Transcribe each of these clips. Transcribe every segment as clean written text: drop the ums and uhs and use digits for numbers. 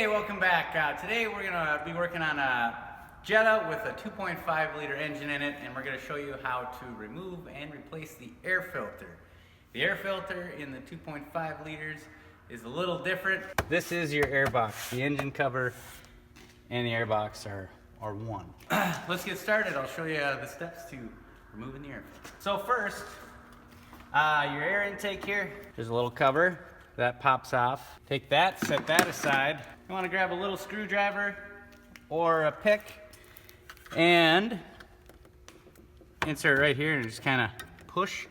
Hey, welcome back. Today we're going to be working on a Jetta with a 2.5 liter engine in it, and we're going to show you how to remove and replace the air filter. The air filter in the 2.5 liters is a little different. This is your air box. The engine cover and the air box are one. Let's get started. I'll show you the steps to removing the air filter. So first, your air intake here, there's a little cover that pops off. Take that, set that aside. You want to grab a little screwdriver or a pick and insert right here and just kind of push.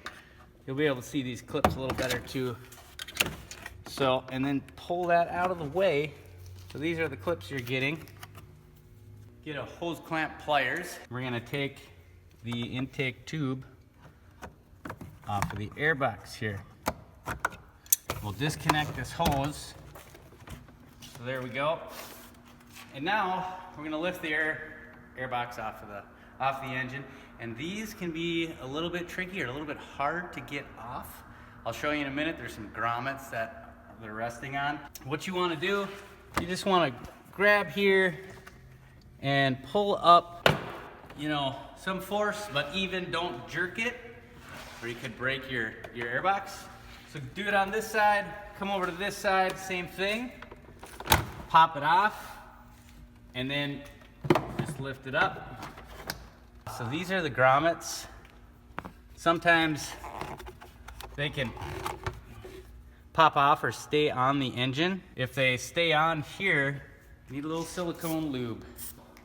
You'll be able to see these clips a little better too. So, and then pull that out of the way. So these are the clips you're getting. Get a hose clamp pliers. We're gonna take the intake tube off of the air box here. We'll disconnect this hose. So there we go. And now we're gonna lift the air box off the engine. And these can be a little bit tricky or a little bit hard to get off. I'll show you in a minute. There's some grommets that they're resting on. What you wanna do, you just wanna grab here and pull up, some force, but even don't jerk it, or you could break your air box. So do it on this side, come over to this side, same thing. Pop it off, and then just lift it up. So these are the grommets. Sometimes they can pop off or stay on the engine. If they stay on here, you need a little silicone lube.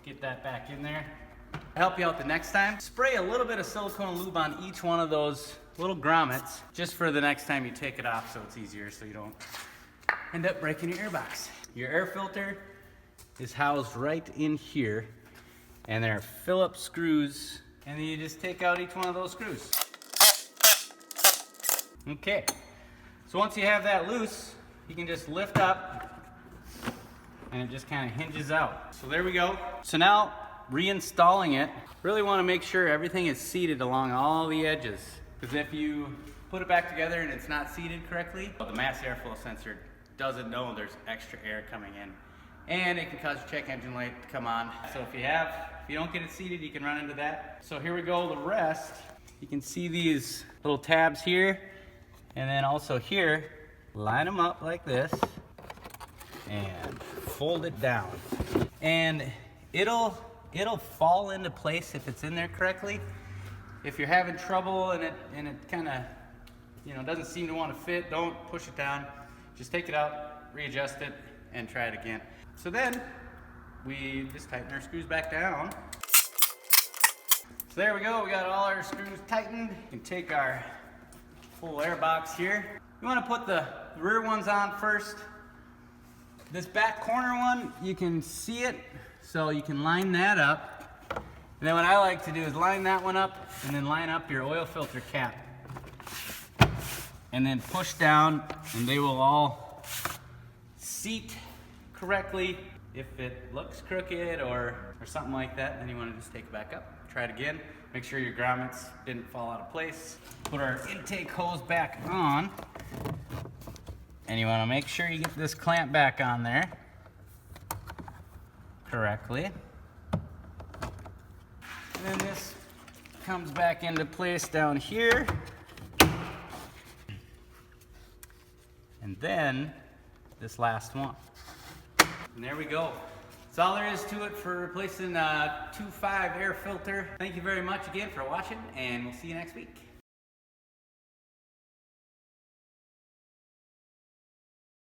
Get that back in there. To help you out the next time, spray a little bit of silicone lube on each one of those little grommets, just for the next time you take it off, so it's easier, so you don't end up breaking your air box. Your air filter is housed right in here, and there are Phillips screws, and then you just take out each one of those screws. Okay, so once you have that loose, you can just lift up, and it just kind of hinges out. So there we go. So now, reinstalling it, really want to make sure everything is seated along all the edges. Because if you put it back together and it's not seated correctly, the mass airflow sensor doesn't know there's extra air coming in. And it can cause your check engine light to come on. So if you don't get it seated, you can run into that. So here we go, the rest. You can see these little tabs here, and then also here. Line them up like this, and fold it down. And it'll fall into place if it's in there correctly. If you're having trouble and it kind of, doesn't seem to want to fit, don't push it down. Just take it out, readjust it, and try it again. So then, we just tighten our screws back down. So there we go, we got all our screws tightened. You can take our full air box here. You want to put the rear ones on first. This back corner one, you can see it, so you can line that up. And then what I like to do is line that one up and then line up your oil filter cap. And then push down and they will all seat correctly. If it looks crooked or something like that, then you want to just take it back up. Try it again. Make sure your grommets didn't fall out of place. Put our intake hose back on. And you want to make sure you get this clamp back on there correctly. And then this comes back into place down here. And then this last one. And there we go. That's all there is to it for replacing a 2.5 air filter. Thank you very much again for watching, and we'll see you next week.